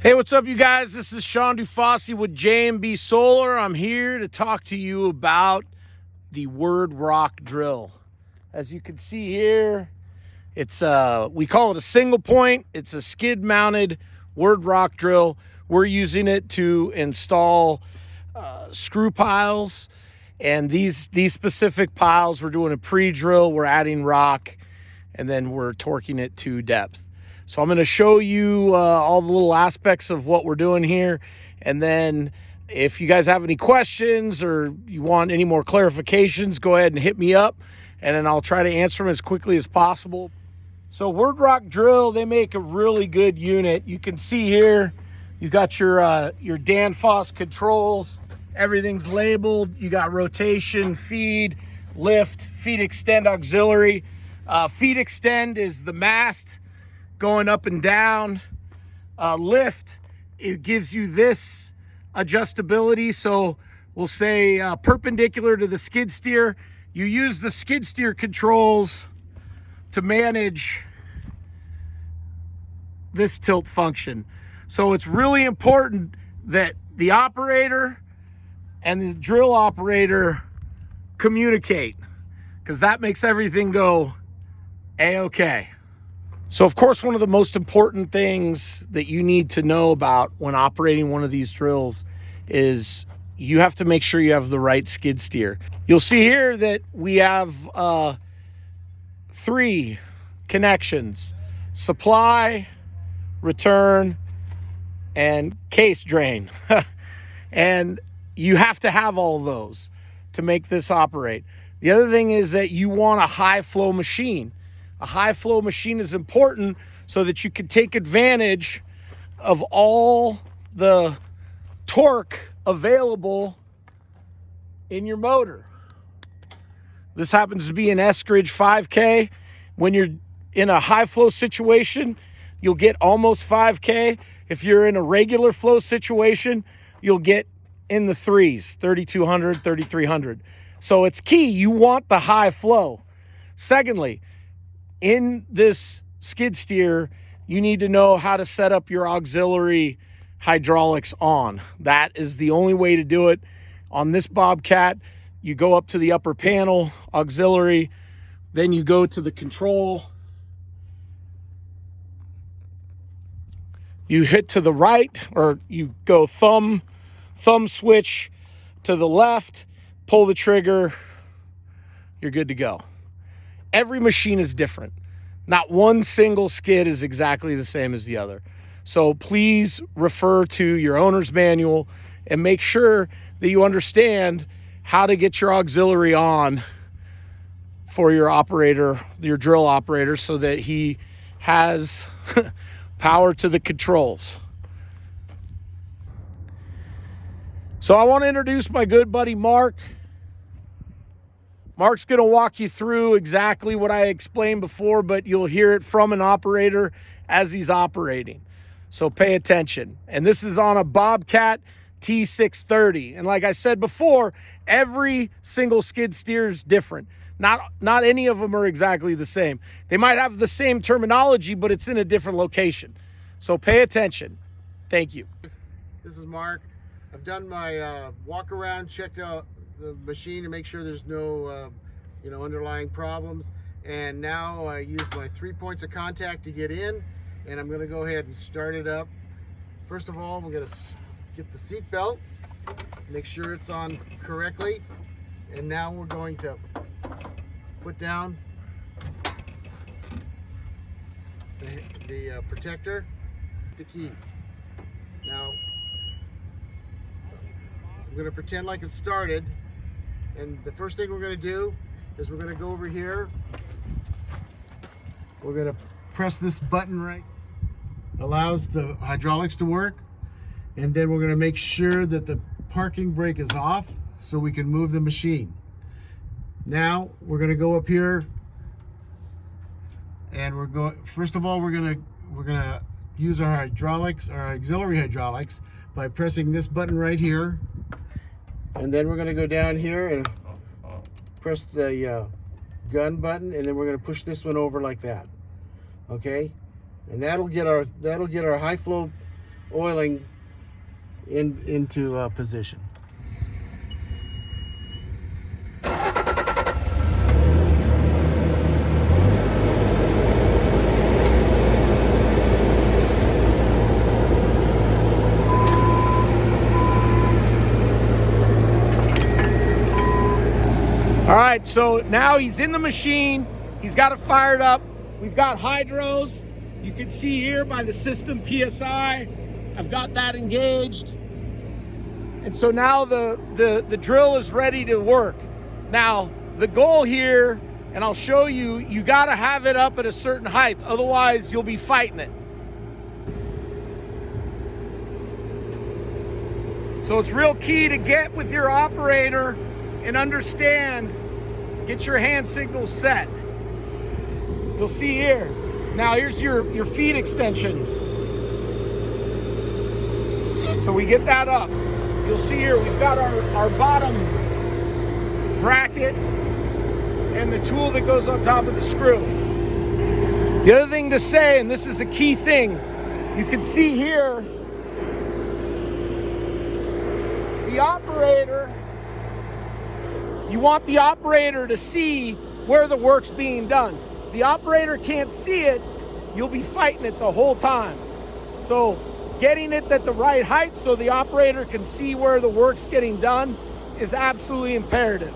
Hey, what's up, you guys? This is Sean Dufossi with J&B Solar. I'm here to talk to you about the word rock drill. As you can see here, it's we call it a single point. It's a skid mounted word rock drill. We're using it to install screw piles, and these specific piles, we're doing a pre-drill. We're adding rock, and then we're torquing it to depth. So I'm going to show you all the little aspects of what we're doing here. And then if you guys have any questions or you want any more clarifications, go ahead and hit me up, and then I'll try to answer them as quickly as possible. So word rock drill, they make a really good unit. You can see here, you've got your Danfoss controls. Everything's labeled. You got rotation, feed, lift, feed extend auxiliary. Feed extend is the mast going up and down. Lift, it gives you this adjustability. So we'll say perpendicular to the skid steer. You use the skid steer controls to manage this tilt function. So it's really important that the operator and the drill operator communicate, because that makes everything go A-okay. So, of course, one of the most important things that you need to know about when operating one of these drills is you have to make sure you have the right skid steer. You'll see here that we have 3 connections: supply, return, and case drain. And you have to have all those to make this operate. The other thing is that you want a high flow machine. A high flow machine is important so that you can take advantage of all the torque available in your motor. This happens to be an Eskridge 5K. When you're in a high flow situation, you'll get almost 5K. If you're in a regular flow situation, you'll get in the 3s, 3200, 3300. So it's key. You want the high flow. Secondly, in this skid steer, you need to know how to set up your auxiliary hydraulics on. That is the only way to do it. On this Bobcat, you go up to the upper panel, auxiliary, then you go to the control. You hit to the right, or you go thumb switch to the left, pull the trigger, you're good to go. Every machine is different. Not one single skid is exactly the same as the other. So please refer to your owner's manual and make sure that you understand how to get your auxiliary on for your operator, your drill operator, so that he has power to the controls. So I want to introduce my good buddy Mark. Mark's going to walk you through exactly what I explained before, but you'll hear it from an operator as he's operating. So pay attention. And this is on a Bobcat T630. And like I said before, every single skid steer is different. Not any of them are exactly the same. They might have the same terminology, but it's in a different location. So pay attention. Thank you. This is Mark. I've done my walk around, checked out the machine to make sure there's no underlying problems, and now I use my 3 points of contact to get in, and I'm going to go ahead and start it up. First of all, we're going to get the seat belt, make sure it's on correctly, and now we're going to put down the protector, the key. Now I'm going to pretend like it started, and the first thing we're going to do is we're going to go over here. We're going to press this button right, allows the hydraulics to work, and then we're going to make sure that the parking brake is off so we can move the machine. Now we're going to go up here, and first of all we're going to use our hydraulics, our auxiliary hydraulics, by pressing this button right here. And then we're going to go down here and press the gun button, and then we're going to push this one over like that. Okay, and that'll get our high flow oiling into position. All right, so now he's in the machine. He's got it fired up. We've got hydros. You can see here by the system PSI, I've got that engaged. And so now the drill is ready to work. Now, the goal here, and I'll show you, you gotta have it up at a certain height, otherwise you'll be fighting it. So it's real key to get with your operator and understand, get your hand signals set. You'll see here. Now here's your feed extension. So we get that up. You'll see here we've got our bottom bracket and the tool that goes on top of the screw. The other thing to say, and this is a key thing, you can see here the operator, you want the operator to see where the work's being done. If the operator can't see it, you'll be fighting it the whole time. So getting it at the right height so the operator can see where the work's getting done is absolutely imperative.